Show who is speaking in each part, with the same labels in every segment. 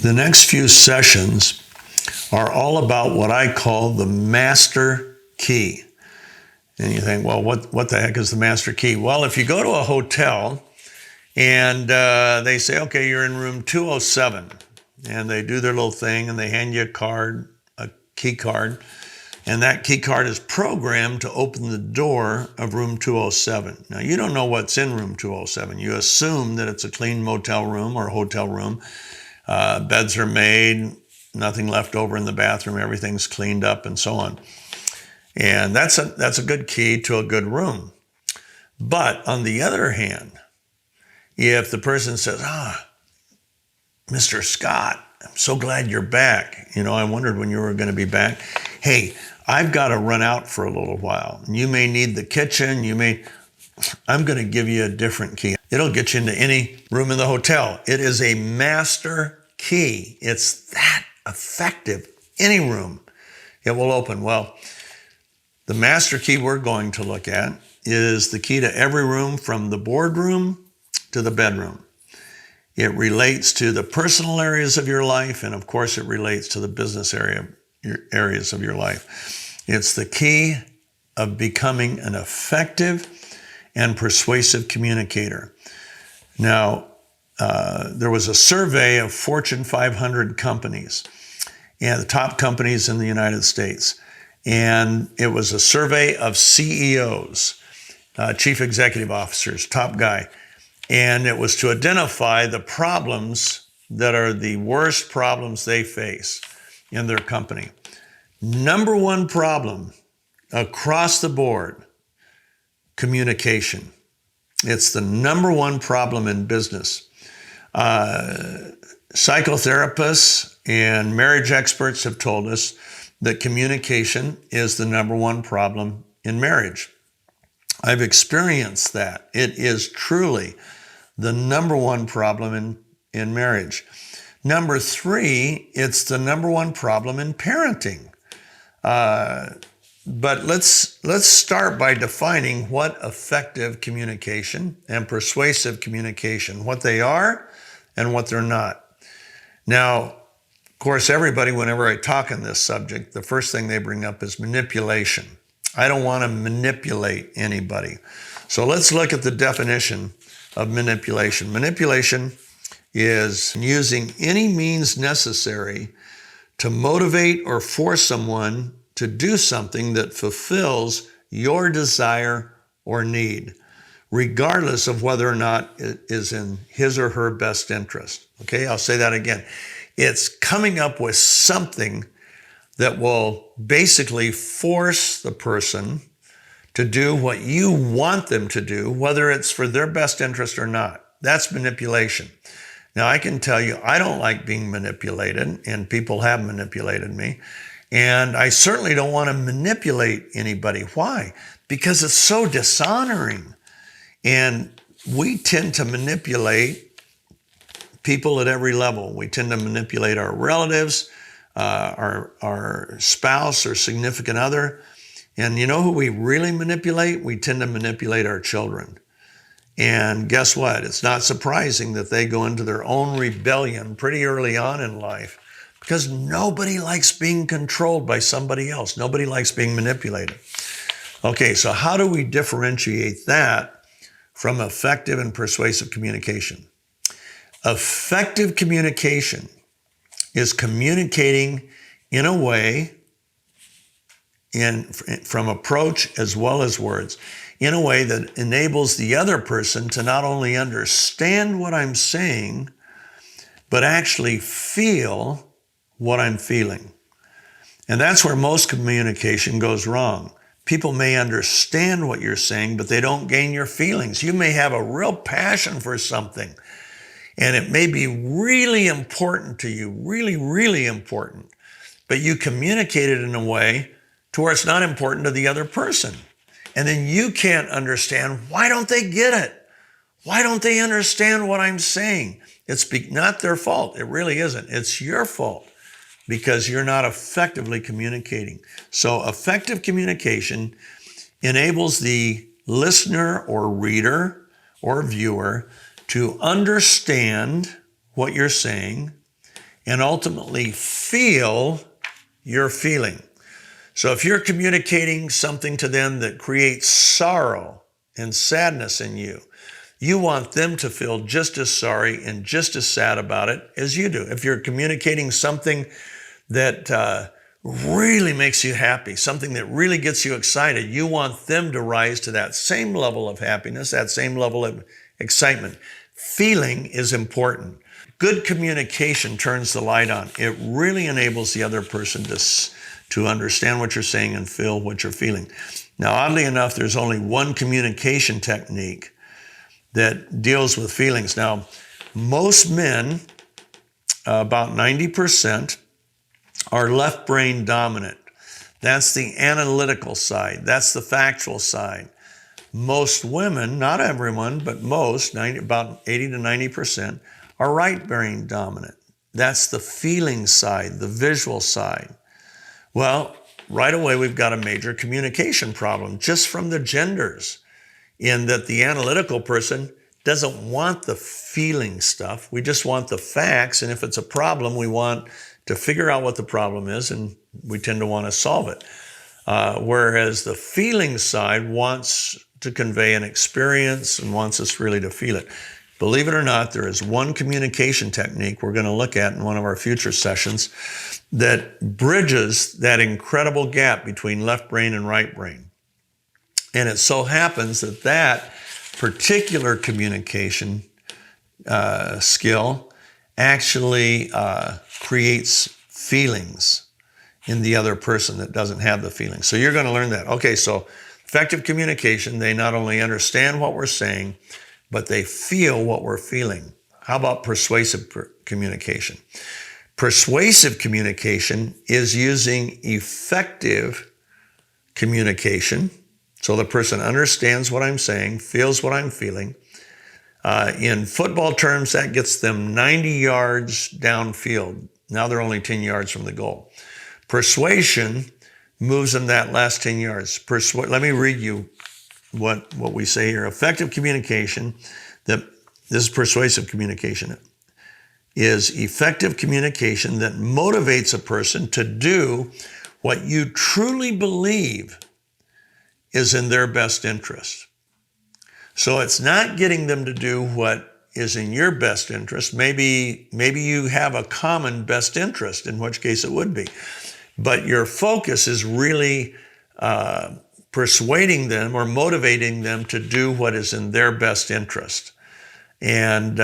Speaker 1: The next few sessions are all about what I call the master key. And you think, well, what the heck is the master key? Well, if you go to a hotel and they say, okay, you're in room 207, and they do their little thing and they hand you a key card, and that key card is programmed to open the door of room 207. Now, you don't know what's in room 207. You assume that it's a clean motel room or hotel room. Beds are made, nothing left over in the bathroom, everything's cleaned up and so on. And that's a good key to a good room. But on the other hand, if the person says, Mr. Scott, I'm so glad you're back. I wondered when you were going to be back. Hey, I've got to run out for a little while. You may need the kitchen. I'm going to give you a different key. It'll get you into any room in the hotel. It is a master key. It's that effective. Any room, it will open. Well, the master key we're going to look at is the key to every room from the boardroom to the bedroom. It relates to the personal areas of your life, and of course it relates to the business areas of your life. It's the key of becoming an effective and persuasive communicator. Now, there was a survey of Fortune 500 companies, and the top companies in the United States. And it was a survey of CEOs, chief executive officers, top guy. And it was to identify the problems that are the worst problems they face in their company. Number one problem across the board, communication. It's the number one problem in business. Psychotherapists and marriage experts have told us that communication is the number one problem in marriage. I've experienced that. It is truly the number one problem in marriage. Number three, it's the number one problem in parenting. But let's start by defining what effective communication and persuasive communication, what they are and what they're not. Now, of course, everybody, whenever I talk on this subject, the first thing they bring up is manipulation. I don't want to manipulate anybody. So let's look at the definition of manipulation. Manipulation is using any means necessary to motivate or force someone to do something that fulfills your desire or need, regardless of whether or not it is in his or her best interest. Okay, I'll say that again. It's coming up with something that will basically force the person to do what you want them to do, whether it's for their best interest or not. That's manipulation. Now, I can tell you, I don't like being manipulated, and people have manipulated me. And I certainly don't want to manipulate anybody. Why? Because it's so dishonoring. And we tend to manipulate people at every level. We tend to manipulate our relatives, our spouse or significant other. And you know who we really manipulate? We tend to manipulate our children. And guess what? It's not surprising that they go into their own rebellion pretty early on in life, because nobody likes being controlled by somebody else. Nobody likes being manipulated. Okay, so how do we differentiate that from effective and persuasive communication? Effective communication is communicating in a way, from approach as well as words, in a way that enables the other person to not only understand what I'm saying, but actually feel what I'm feeling. And that's where most communication goes wrong. People may understand what you're saying, but they don't gain your feelings. You may have a real passion for something, and it may be really important to you, really, really important, but you communicate it in a way to where it's not important to the other person. And then you can't understand, why don't they get it? Why don't they understand what I'm saying? It's not their fault. It really isn't. It's your fault, because you're not effectively communicating. So effective communication enables the listener or reader or viewer to understand what you're saying and ultimately feel your feeling. So if you're communicating something to them that creates sorrow and sadness in you, you want them to feel just as sorry and just as sad about it as you do. If you're communicating something that really makes you happy, something that really gets you excited, you want them to rise to that same level of happiness, that same level of excitement. Feeling is important. Good communication turns the light on. It really enables the other person to understand what you're saying and feel what you're feeling. Now, oddly enough, there's only one communication technique that deals with feelings. Now, most men, about 90%, are left brain dominant. That's the analytical side. That's the factual side. Most women, not everyone, but most, about 80 to 90%, are right brain dominant. That's the feeling side, the visual side. Well, right away, we've got a major communication problem just from the genders, in that the analytical person doesn't want the feeling stuff. We just want the facts. And if it's a problem, we want to figure out what the problem is, and we tend to want to solve it. Whereas the feeling side wants to convey an experience and wants us really to feel it. Believe it or not, there is one communication technique we're going to look at in one of our future sessions that bridges that incredible gap between left brain and right brain. And it so happens that that particular communication skill actually creates feelings in the other person that doesn't have the feelings. So you're going to learn that. Okay, so effective communication, they not only understand what we're saying, but they feel what we're feeling. How about persuasive communication? Persuasive communication is using effective communication. So the person understands what I'm saying, feels what I'm feeling. In football terms, that gets them 90 yards downfield. Now they're only 10 yards from the goal. Persuasion moves them that last 10 yards. Let me read you what we say here. Effective communication, this is persuasive communication, is effective communication that motivates a person to do what you truly believe is in their best interest. So it's not getting them to do what is in your best interest. Maybe you have a common best interest, in which case it would be. But your focus is really persuading them or motivating them to do what is in their best interest. And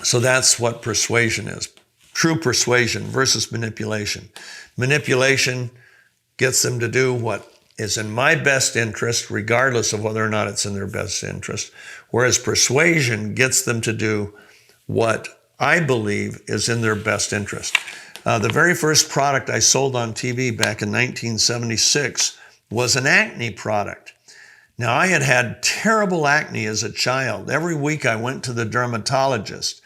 Speaker 1: so that's what persuasion is. True persuasion versus manipulation. Manipulation gets them to do what is in my best interest, regardless of whether or not it's in their best interest. Whereas persuasion gets them to do what I believe is in their best interest. The very first product I sold on TV back in 1976 was an acne product. Now, I had had terrible acne as a child. Every week I went to the dermatologist.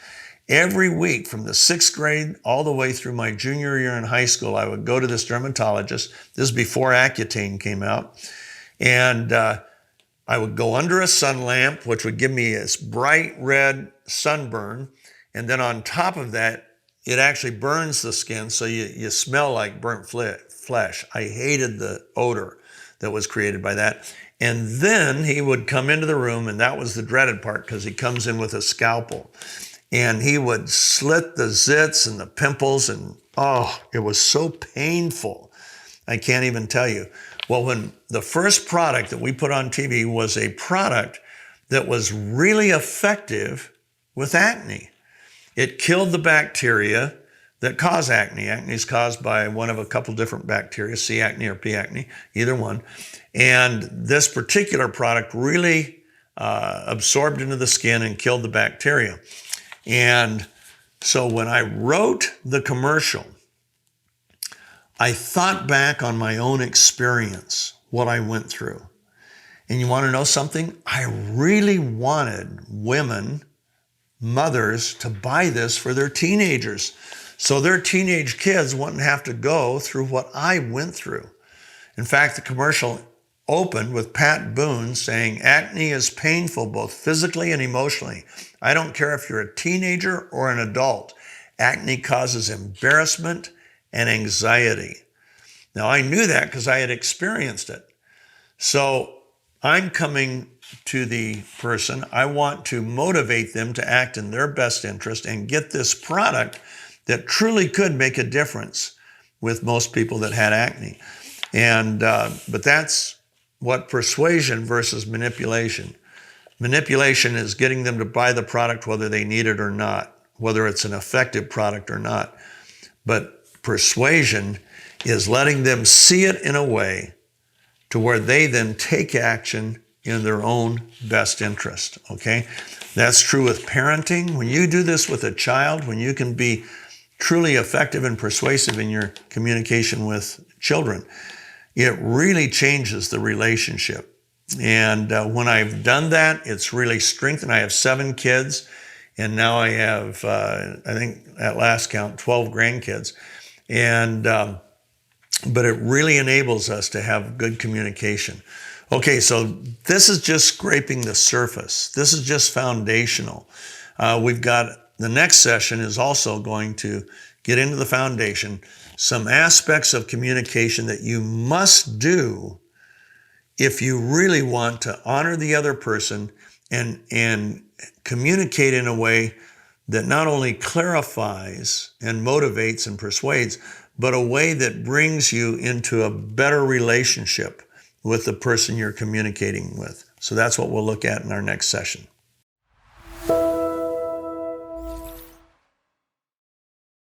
Speaker 1: Every week from the 6th grade all the way through my junior year in high school, I would go to this dermatologist. This is before Accutane came out. And I would go under a sun lamp, which would give me this bright red sunburn. And then on top of that, it actually burns the skin, so you smell like burnt flesh. I hated the odor that was created by that. And then he would come into the room, and that was the dreaded part, because he comes in with a scalpel. And he would slit the zits and the pimples, and it was so painful. I can't even tell you. Well, when the first product that we put on TV was a product that was really effective with acne. It killed the bacteria that cause acne. Acne is caused by one of a couple different bacteria, C. acne or P. acne, either one. And this particular product really absorbed into the skin and killed the bacteria. And so when I wrote the commercial, I thought back on my own experience, what I went through. And you want to know something? I really wanted women, mothers, to buy this for their teenagers, so their teenage kids wouldn't have to go through what I went through. In fact, the commercial opened with Pat Boone saying, "Acne is painful both physically and emotionally. I don't care if you're a teenager or an adult. acne causes embarrassment and anxiety. Now, I knew that because I had experienced it. So I'm coming to the person. I want to motivate them to act in their best interest and get this product that truly could make a difference with most people that had acne. But that's what persuasion versus manipulation. Manipulation is getting them to buy the product whether they need it or not, whether it's an effective product or not. But persuasion is letting them see it in a way to where they then take action in their own best interest, okay? That's true with parenting. When you do this with a child, when you can be truly effective and persuasive in your communication with children, it really changes the relationship. And when I've done that, it's really strengthened. I have 7 kids, and now I have, I think at last count, 12 grandkids. But it really enables us to have good communication. Okay, so this is just scraping the surface. This is just foundational. We've got, the next session is also going to get into the foundation, some aspects of communication that you must do if you really want to honor the other person and communicate in a way that not only clarifies and motivates and persuades, but a way that brings you into a better relationship with the person you're communicating with. So that's what we'll look at in our next session.